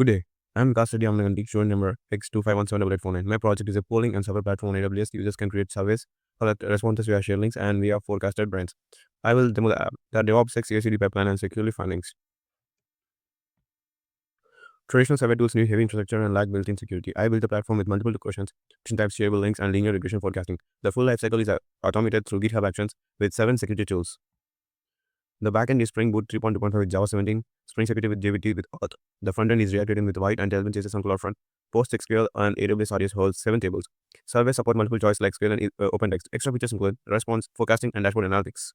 Good day. I'm Vikas Reddy. I'm the student number X2517849. My project is a polling and survey platform on AWS. Users can create surveys, collect responses via share links, and via forecasted brands. I will demo the app, the DevOps CI/CD pipeline, and securely findings. Traditional survey tools need heavy infrastructure and lack built-in security. I built a platform with multiple questions, question types, shareable links, and linear regression forecasting. The full lifecycle is automated through GitHub Actions with 7 security tools. The backend is Spring Boot 3.2.5 with Java 17, Spring Security with JVT with Auth. The frontend is React Native with White and Tailwind CSS on CloudFront. PostgreSQL and AWS RDS holds 7 tables. Surveys support multiple choice like SQL and OpenText. Extra features include response, forecasting, and dashboard analytics.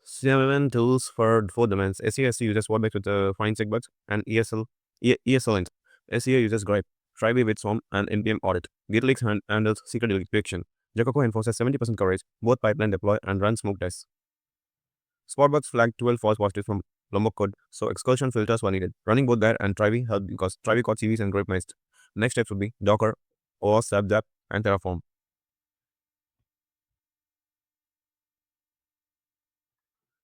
7 tools for 4 domains. SESC uses Workbench with find check bugs and ESL lines. SEA uses Gripe, Trivy with Swarm, and NPM audit. GitLeaks handles secret detection. Jacoco enforces 70% coverage, both pipeline deploy and run smoke tests. Spotbugs flagged 12 false positives from Lombok code, so excursion filters were needed. Running both Guide and Trivy helped because Trivy caught CVs and grape missed. Next steps would be Docker, OAuth, SapZap, and Terraform.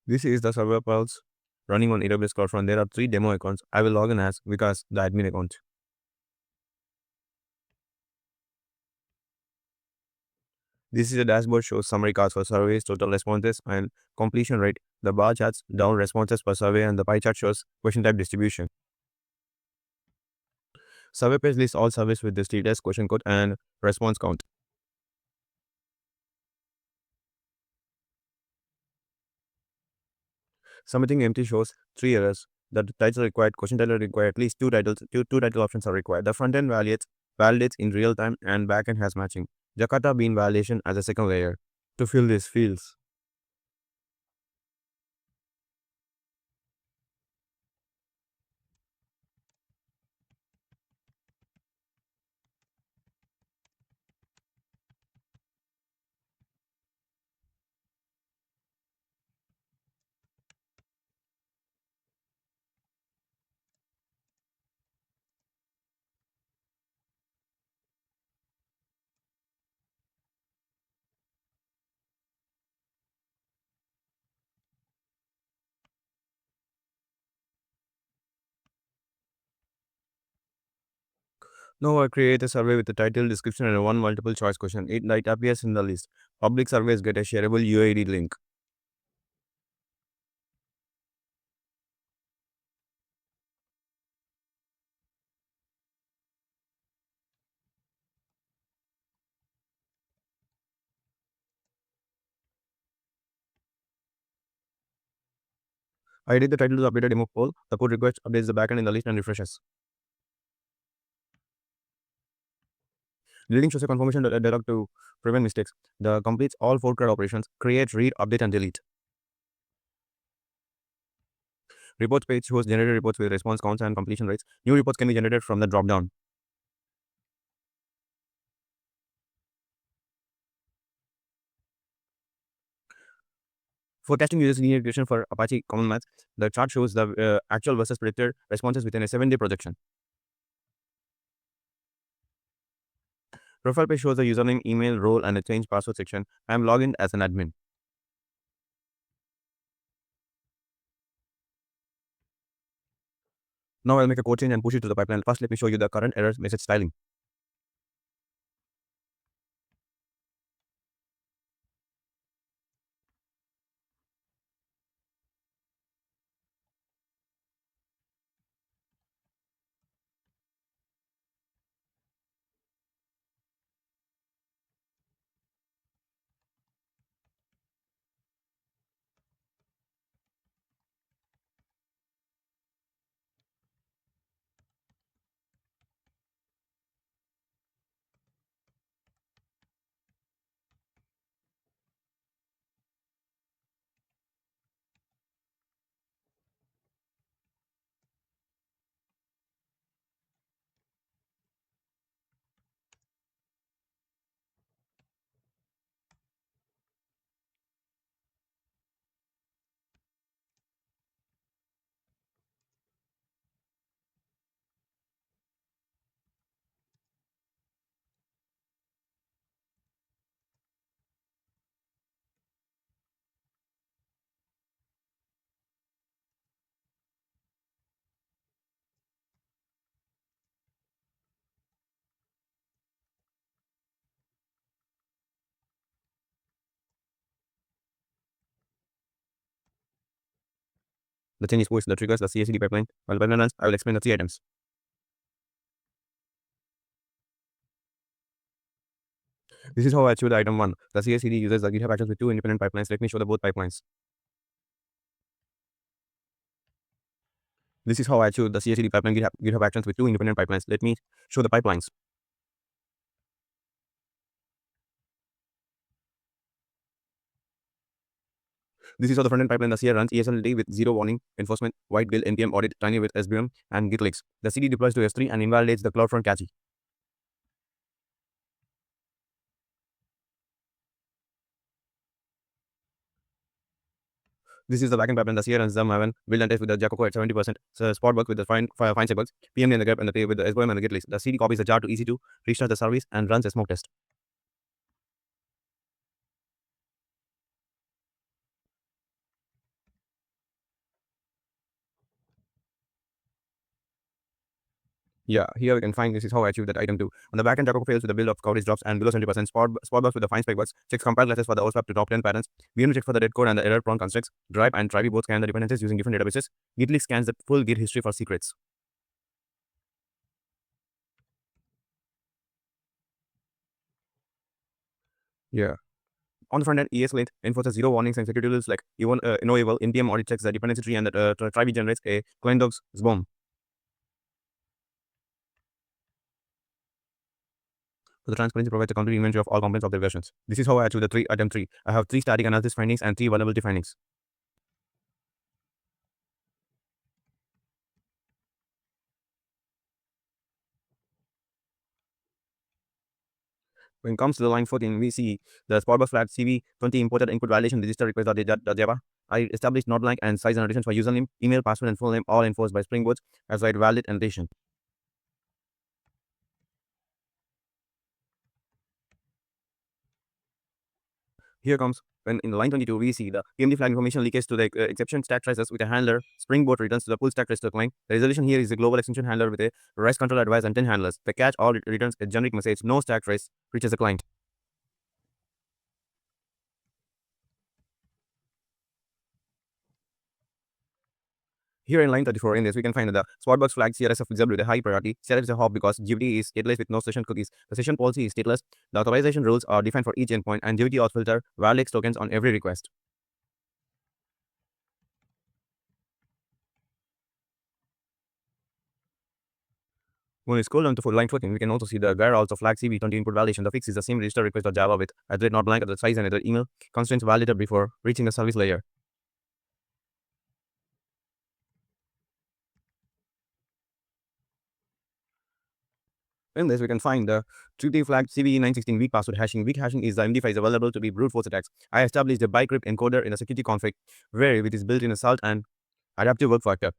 This is the server pulse running on AWS CloudFront. There are 3 demo accounts. I will log in as Vikas, the admin account. This is a dashboard shows summary cards for surveys, total responses, and completion rate. The bar charts down responses per survey, and the pie chart shows question type distribution. Survey page lists all surveys with the status, question code, and response count. Submitting empty shows 3 errors. The title required, question title required, at least 2 titles, two title options are required. The front end validates in real time and backend has matching. Jakarta bean validation as a second layer. To fill these fields, now I create a survey with the title, description, and one multiple choice question. It appears in the list. Public surveys get a shareable UID link. I edit the title to update a demo poll. The code request updates the backend in the list and refreshes. Deleting shows a confirmation dialog to prevent mistakes. The completes all 4 CRUD operations: create, read, update, and delete. Reports page shows generated reports with response counts and completion rates. New reports can be generated from the drop-down. Forecasting uses linear regression for Apache Common Math. The chart shows the actual versus predicted responses within a 7-day projection. Profile page shows the username, email, role, and a change password section. I am logged in as an admin. Now I'll make a code change and push it to the pipeline. First, let me show you the current errors message styling. The chain is pushed, the triggers the CI/CD pipeline. While the pipeline runs, I will explain the three items. This is how I achieve the item 1. The CI/CD uses the GitHub Actions with two independent pipelines. Let me show the both pipelines. This is how I achieve the CI/CD pipeline GitHub Actions with two independent pipelines. Let me show the pipelines. This is how the front-end pipeline. The CI runs ESLD with zero warning, enforcement, white guild, NPM audit, tiny with SBM, and git leaks. The CD deploys to S3 and invalidates the CloudFront cache. This is the backend pipeline. The CI runs the Maven, build and test with the Jacoco at 70%, so Spotbug with the find check bugs, PM in the grep and the pay with the SBM and the git leaks. The CD copies the jar to EC2, restarts the service, and runs a smoke test. Yeah, here we can find this is how I achieve that item 2. On the backend, Jacoco fails with the build of coverage drops and below 70%. Spotbox with the fine spec bugs, checks compile classes for the OSWAP to top 10 patterns. VM checks for the dead code and the error prone constructs. Drive and Tribe both scan the dependencies using different databases. Gitleak scans the full Git history for secrets. Yeah. On the front end, ESLint enforces zero warnings and security rules like enable, NPM audit checks the dependency tree and the Tribe generates a client dogs bomb. So the transparency provides a complete inventory of all components of their versions. This is how I achieve the item 3. I have 3 static analysis findings and 3 vulnerability findings. When it comes to the line 14, we see the Spotbox flag CV20 imported input validation register request.java. I established not blank and size annotations for username, email, password, and full name, all enforced by Spring Boot as I valid annotation. Here comes when in line 22, we see the PMD flag information leakage to the exception stack traces with a handler. Spring Boot returns to the full stack trace to the client. The resolution here is a global extension handler with a REST control advice and 10 handlers. The catch all returns a generic message, no stack trace reaches the client. Here in line 34, in this, we can find that the Spotbox flag CRS is observed with a high priority. CRS is a hop because GVT is stateless with no session cookies. The session policy is stateless. The authorization rules are defined for each endpoint, and GVT auth filter validates tokens on every request. When we scroll down to line 14, we can also see the where also flag CV20 input validation. The fix is the same register request.java with not blank at the size and the email constraints validated before reaching the service layer. In this, we can find the TrueD flag CVE916 weak password hashing. Weak hashing is the MD5 is available to be brute force attacks. I established a bycrypt encoder in the security config where it is built in a salt and adaptive work factor.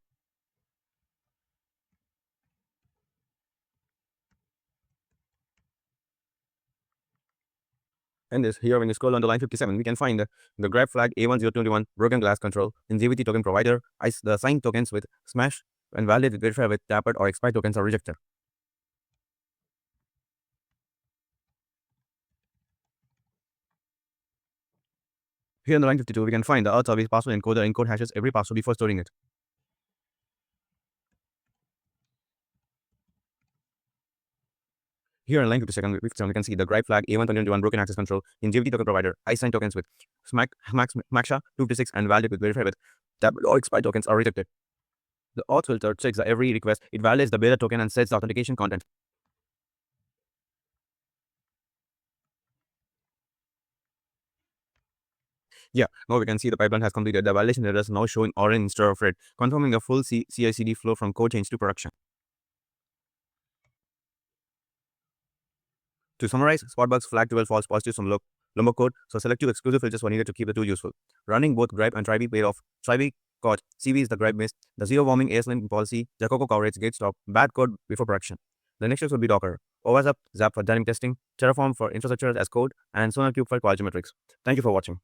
And this here when you scroll on the line 57, we can find the grep flag A1021 broken glass control in GVT token provider. The signed tokens with smash and validate with verify with tapped or expired tokens are rejected. Here in the line 52, we can find the auth service password encoder encode hashes every password before storing it. Here in line 57, we can see the grep flag A1021 broken access control in GVT token provider. I sign tokens with Smaksha 256 and validate with verify with tapped or expired tokens are rejected. The auth filter checks every request. It validates the beta token and sets the authentication content. Yeah, now we can see the pipeline has completed. The validation errors now showing orange instead of red, confirming a full CI/CD flow from code change to production. To summarize, Spotbox flag 12 false positives from Lombok code, so selective exclusive filters were needed to keep the tool useful. Running both grep and Tribe paid off. Tribe caught, CV is the grep missed, the zero warming ASLint policy, Jacoco coverage, gate stop, bad code before production. The next steps will be Docker, OWASP, Zap for dynamic testing, Terraform for infrastructure as code, and SonarQube for quality metrics. Thank you for watching.